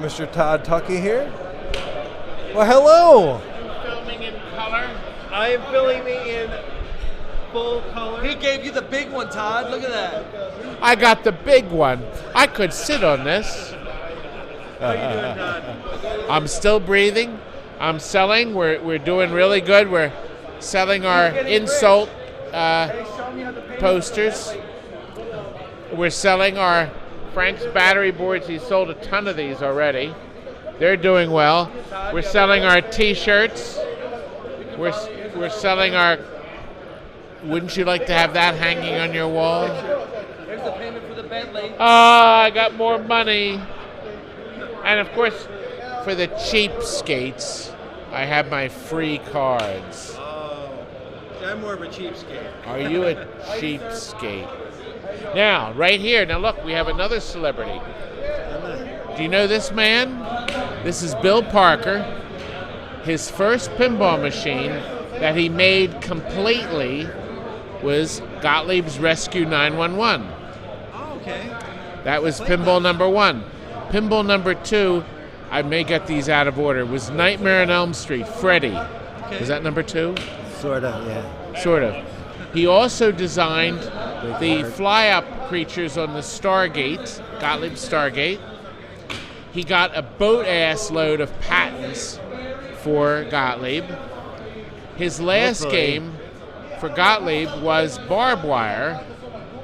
Mr. Todd Tuckey here. Well, hello. Filming in color. I am filming in full color. He gave you the big one, Todd. Look at that. I got the big one. I could sit on this. How you doing, Todd? I'm still breathing. I'm selling. We're doing really good. We're selling our insult posters. We're selling our Frank's battery boards. He sold a ton of these already. They're doing well. We're selling our T-shirts. We're selling our. Wouldn't you like to have that hanging on your wall? Here's the payment for the Bentley. I got more money. And of course, for the cheapskates, I have my free cards. Oh, I'm more of a cheapskate. Are you a cheapskate? Now, right here, now look, we have another celebrity. Do you know this man? This is Bill Parker. His first pinball machine that he made completely was Gottlieb's Rescue 911. Oh, okay. That was pinball number 1. Pinball number 2, I may get these out of order, was Nightmare on Elm Street, Freddy. Okay. Was that number 2? Sort of, yeah. Sort of. He also designed the fly-up creatures on the Stargate, Gottlieb Stargate. He got a boat-ass load of patents for Gottlieb. His last game for Gottlieb was Barbed Wire,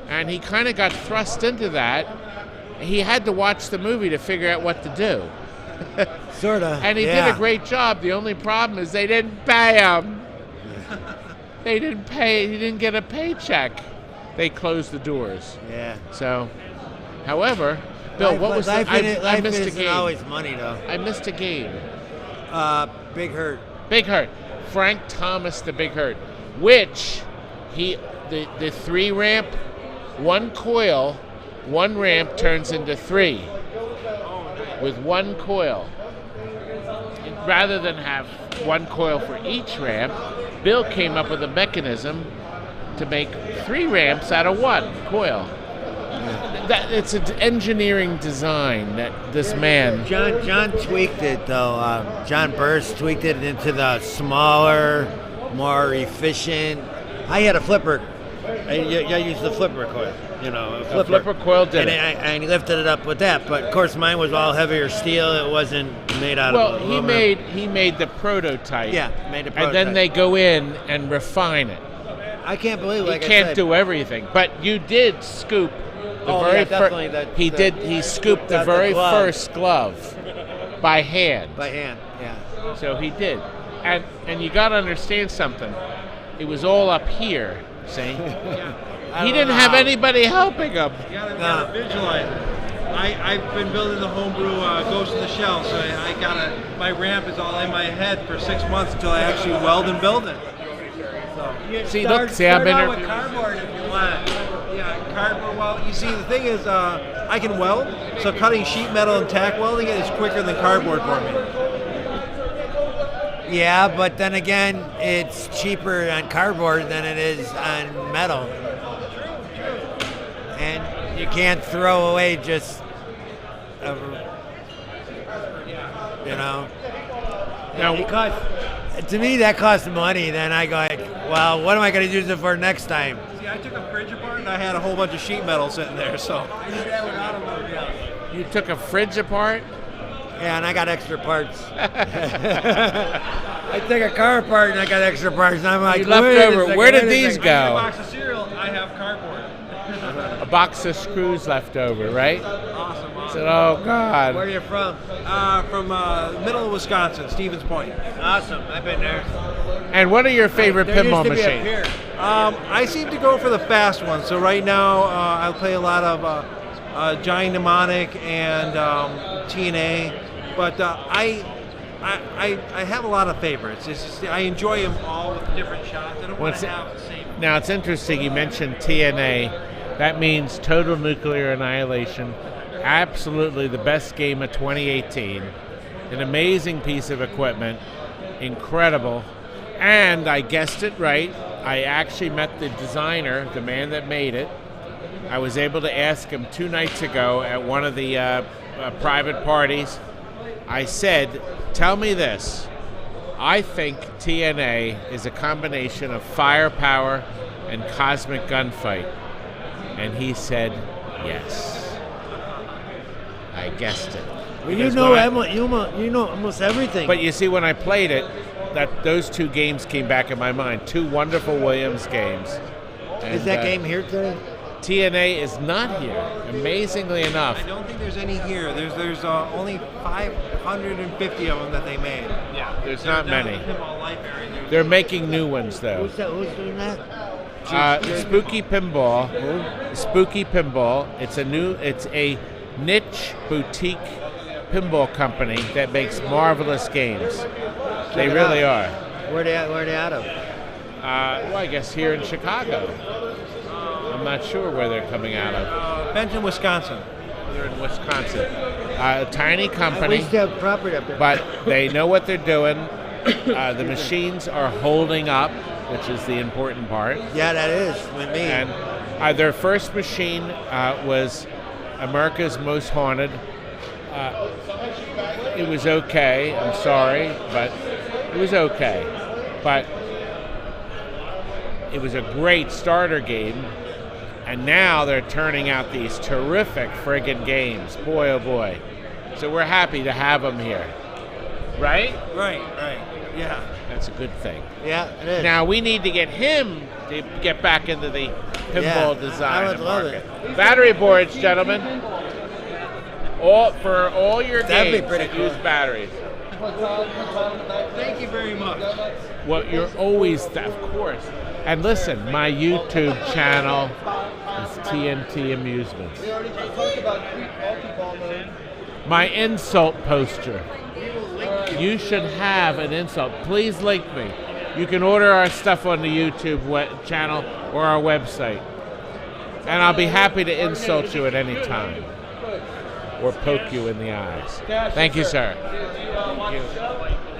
and he kind of got thrust into that. He had to watch the movie to figure out what to do. Sort of. And he did a great job. The only problem is they didn't pay him. They didn't pay. He didn't get a paycheck. They closed the doors. Yeah. So, however, Bill, what was life? I Life missed a isn't game. always money, though. I missed a game. Big Hurt. Big Hurt. Frank Thomas, the Big Hurt, which the 3 ramp, 1 coil, 1 ramp turns into 3 with 1 coil. And rather than have 1 coil for each ramp, Bill came up with a mechanism to make 3 ramps out of 1 coil. It's an engineering design that this man. John tweaked it, though. John Burst tweaked it into the smaller, more efficient. I had a flipper. I used the flipper coil. You know, A flipper coil did and he lifted it up with that. But of course, mine was all heavier steel. It wasn't made out of aluminum. Well, he made the prototype. Yeah, made the prototype. And then they go in and refine it. I can't believe. Like He I can't said, do everything, but you did scoop the definitely. He scooped the very glove. first glove by hand. By hand, yeah. So he did, and you got to understand something. It was all up here. See, he didn't have anybody helping him. You gotta visualize it. I've been building the homebrew Ghost in the Shell, so my ramp is all in my head for 6 months until I actually weld and build it. See, look, I'm with cardboard if you want. Yeah, cardboard. Well, you see, the thing is, I can weld, so cutting sheet metal and tack welding it is quicker than cardboard for me. Yeah, but then again, it's cheaper on cardboard than it is on metal. And you can't throw away just, Now, to me, that costs money. Then I go, well, what am I going to use it for next time? See, I took a fridge apart and I had a whole bunch of sheet metal sitting there, so. I do that with automobiles. you took a fridge apart. Yeah, and I got extra parts. I took a car apart and I got extra parts. And I'm like, You left wait a over. second, Where did wait a these second. go? A box of cereal, I have cardboard. A box of screws left over, right? Awesome. Said, oh God. Where are you from? From middle of Wisconsin, Stevens Point. Awesome. I've been there. And what are your favorite There pinball used to be a machines? pier. I seem to go for the fast ones. So right now, I'll play a lot of Giant Mnemonic and TNA. But I have a lot of favorites. It's just, I enjoy them all with different shots. I don't want to have the same. Now, it's interesting you mentioned TNA. That means Total Nuclear Annihilation. Absolutely the best game of 2018. An amazing piece of equipment. Incredible. And I guessed it right. I actually met the designer, the man that made it. I was able to ask him 2 nights ago at one of the private parties. I said, tell me this. I think TNA is a combination of firepower and cosmic gunfight. And he said, yes. I guessed it. Well, you Because know, when I- you know almost everything. But you see, when I played it, those two games came back in my mind. Two wonderful Williams games. is And, that game here today? TNA is not here, amazingly enough. I don't think there's any here. There's only 550 of them that they made. Yeah, there's not Down many. at the Pinball Life area, They're making new ones, though. Who's doing that? Spooky Pinball. Spooky Pinball. It's a niche boutique pinball company that makes marvelous games. They it really out. are. Where they out of? Well, I guess here in Chicago. I'm not sure where they're coming out of. Benton, Wisconsin. They're in Wisconsin. A tiny We company, used to have property up there. but they know what they're doing. The machines are holding up, which is the important part. Yeah, that is with me. And their first machine was America's Most Haunted. It was okay. I'm sorry, but it was okay. But it was a great starter game. And now they're turning out these terrific friggin' games. Boy, oh boy. So we're happy to have them here. Right? Right. Yeah. That's a good thing. Yeah, it is. Now we need to get him to get back into the pinball Yeah, design I would and love market. Battery boards, gentlemen. For all your That'd be games pretty that cool. use batteries. Thank you very much. Well, you're always, of course. And listen, my YouTube channel is TNT Amusements. We already talked about multi-ball mode. My insult poster. You should have an insult. Please link me. You can order our stuff on the YouTube channel or our website. And I'll be happy to insult you at any time. Or poke you in the eyes. Thank you, sir. Thank you.